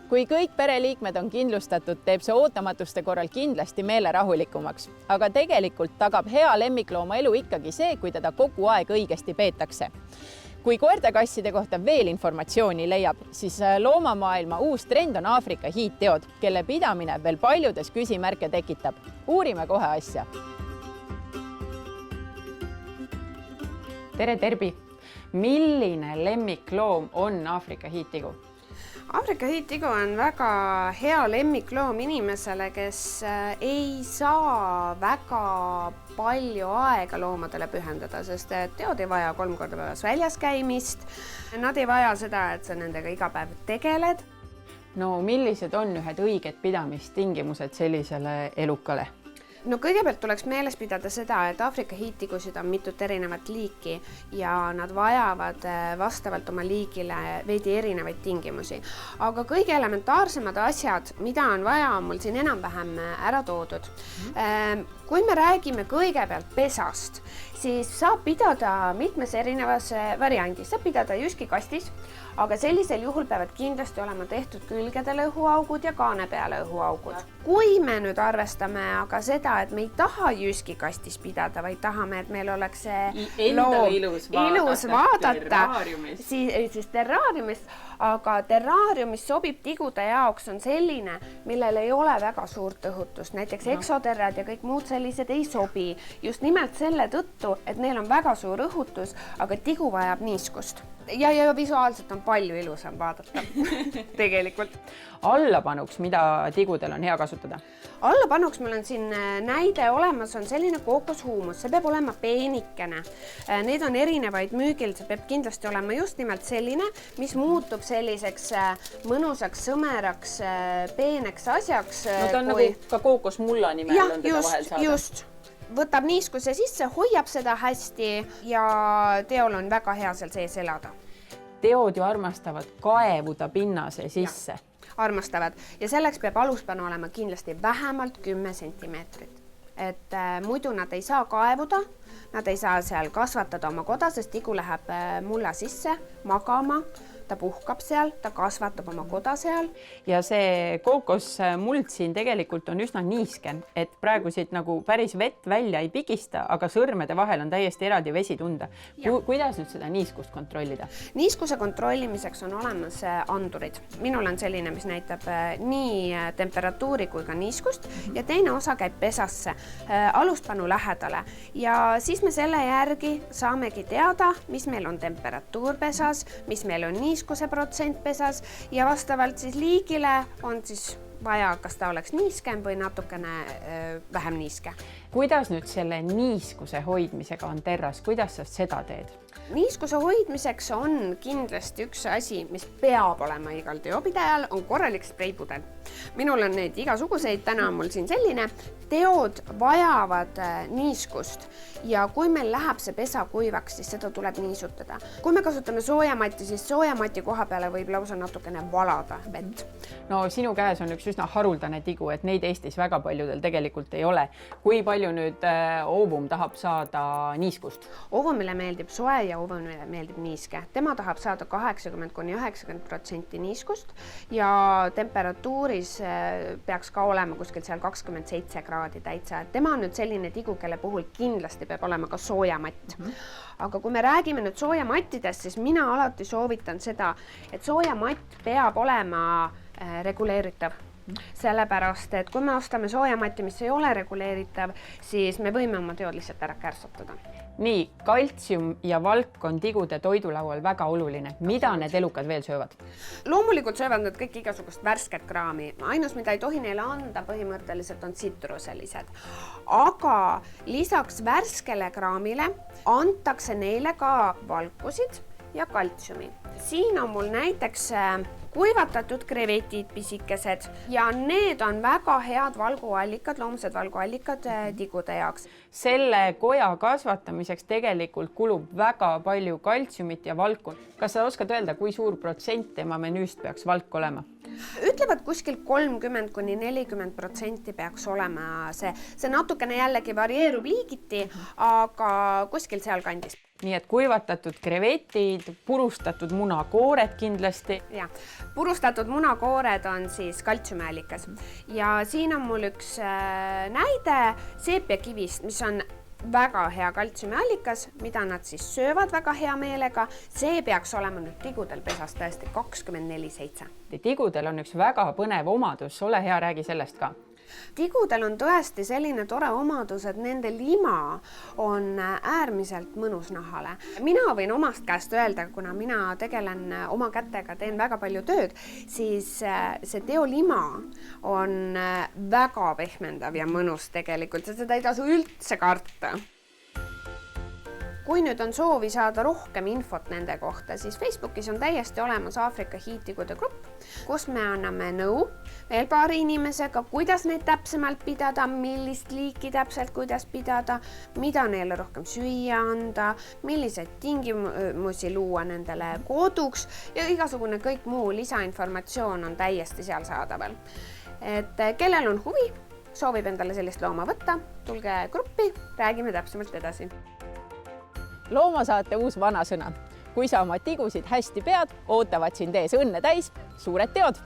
Kui kõik pereliikmed on kindlustatud, teeb see ootamatuste korral kindlasti meele rahulikumaks, aga tegelikult tagab hea lemmiklooma elu ikkagi see, kui teda kogu aeg õigesti peetakse. Kui koerte-kasside kohta veel informatsiooni leiab, siis loomamaailma uus trend on Aafrika hiidteod, kelle pidamine veel paljudes küsimärke tekitab. Uurime kohe asja. Tere, Terbi! Milline lemmikloom on Aafrika hiidtigu? Aafrika hiidtigu on väga hea lemmikloom inimesele, kes ei saa väga palju aega loomadele pühendada, sest teod ei vaja 3 korda päevas väljas käimist. Nad ei vaja seda, et sa nendega iga päev tegeled. No millised on ühed õiged pidamistingimused sellisele elukale? No kõigepealt tuleks meeles pidada seda, et Aafrika hiidtigusid on mitut erinevat liiki ja nad vajavad vastavalt oma liigile veidi erinevaid tingimusi. Aga kõige elementaarsemad asjad, mida on vaja, on mul siin enam-vähem ära toodud. Kui me räägime kõigepealt pesast, siis saab pidada mitmes erinevas variandis. Saab pidada jüskikastis, aga sellisel juhul peavad kindlasti olema tehtud külgedele õhuaugud ja kaane peale õhuaugud. Kui me nüüd arvestame aga seda, et me ei taha jüskikastis pidada, vaid tahame, et meil oleks see loom ilus vaadata, siis terraariumis, aga terraariumis sobib tigude jaoks on selline, millel ei ole väga suurt õhutust. Näiteks eksoterrad ja kõik muud sellised ei sobi. Just nimelt selle tõttu, et neil on väga suur õhutus, aga tigu vajab niiskust. Ja visuaalselt on palju ilusam vaadata tegelikult. Allapanuks, mida tigudel on hea kasutada? Allapanuks mul on siin näide olemas, on selline kookoshuumus. See peab olema peenikene. Need on erinevaid müügil, see peab kindlasti olema just nimelt selline, mis muutub selliseks mõnusaks, sõmeraks, peeneks asjaks. No ta on nagu ka kookosmulla nimel on teda vahel saada. Just. Võtab niiskuse sisse, hoiab seda hästi ja teol on väga hea seal sees elada. Teod ju armastavad kaevuda pinnase sisse. Armastavad ja selleks peab aluspanu olema kindlasti vähemalt 10 sentimeetrit. Et muidu nad ei saa kaevuda, nad ei saa seal kasvatada oma koda, sest tigu läheb mulla sisse magama. Ta puhkab seal, ta kasvatab oma koda seal. Ja see kookosmuld siin tegelikult on üsna niiske, et praegu siit nagu päris vett välja ei pigista, aga sõrmede vahel on täiesti eraldi vesi tunda. Kuidas nüüd seda niiskust kontrollida? Niiskuse kontrollimiseks on olemas andurid. Minul on selline, mis näitab nii temperatuuri kui ka niiskust ja teine osa käib pesasse aluspanu lähedale. Ja siis me selle järgi saamegi teada, mis meil on temperatuur pesas, mis meil on niiskuse protsent pesas ja vastavalt siis liigile on siis vaja, kas ta oleks niiskem või natukene vähem niiske. Kuidas nüüd selle niiskuse hoidmisega on terras? Kuidas sa seda teed? Niiskuse hoidmiseks on kindlasti üks asi, mis peab olema igal teopidajal, on korralik spreipudel. Minul on neid igasuguseid, täna on mul siin selline. Teod vajavad niiskust ja kui meil läheb see pesa kuivaks, siis seda tuleb niisutada. Kui me kasutame soojamatti, siis soojamatti koha peale võib lausa natukene valada vett. No sinu käes on üks üsna haruldane tigu, et neid Eestis väga paljudel tegelikult ei ole. Kui palju nüüd oovum tahab saada niiskust? Oovumile meeldib soe ja oovumile meeldib niiske. Tema tahab saada 80–90% niiskust ja temperatuuris peaks ka olema kuskil seal 27 kraadi täitsa. Tema on nüüd selline tigu, kelle puhul kindlasti peab olema ka soojamatt. Aga kui me räägime nüüd soojamattidest, siis mina alati soovitan seda, et soojamatt peab olema reguleeritav. Sellepärast, et kui me ostame soojamatti, mis ei ole reguleeritav, siis me võime oma teod lihtsalt ära kärsatada. Nii, kaltsium ja valk on tigude toidulaual väga oluline. Mida need elukad veel söövad? Loomulikult söövad nad kõik igasugust värsket kraami. Ainus, mida ei tohi neile anda põhimõtteliselt on tsitruselised. Aga lisaks värskele kraamile antakse neile ka valkusid ja kaltsiumi. Siin on mul näiteks kuivatatud krevetid pisikesed ja need on väga head valguallikad, loomsed valguallikad tigude jaoks. Selle koja kasvatamiseks tegelikult kulub väga palju kaltsiumit ja valku. Kas sa oskad öelda, kui suur protsent tema menüüst peaks valk olema? Ütlevad kuskil 30–40% peaks olema see. See natukene jällegi varieerub liigiti, aga kuskil seal kandis. nii et kuivatatud krevetid, purustatud munakoored kindlasti. Ja, purustatud munakoored on siis kaltsiumiallikas ja siin on mul üks näide seepiakivist, mis on väga hea kaltsiumiallikas, mida nad siis söövad väga hea meelega. See peaks olema nüüd tigudel pesas tõesti 24/7. Tigudel on üks väga põnev omadus, ole hea, räägi sellest ka. Tigudel on tõesti selline tore omadus, et nende lima on äärmiselt mõnus nahale. Mina võin omast käest öelda, kuna mina tegelen oma kätega, teen väga palju tööd, siis see teolima on väga pehmendav ja mõnus tegelikult, seda ei tasu üldse karta. Kui nüüd on soovi saada rohkem infot nende kohta, siis Facebookis on täiesti olemas Aafrika hiidtigude grupp, kus me anname nõu veel paari inimesega, kuidas neid täpsemalt pidada, millist liiki täpselt kuidas pidada, mida neile rohkem süüa anda, milliseid tingimusi luua nendele koduks ja igasugune kõik muu lisainformatsioon on täiesti seal saadaval. Et kellel on huvi, soovib endale sellist looma võtta, tulge gruppi, räägime täpsemalt edasi. Loomasaate uus vanasõna. Kui sa oma tigusid hästi pead, ootavad sind ees õnne täis suured teod.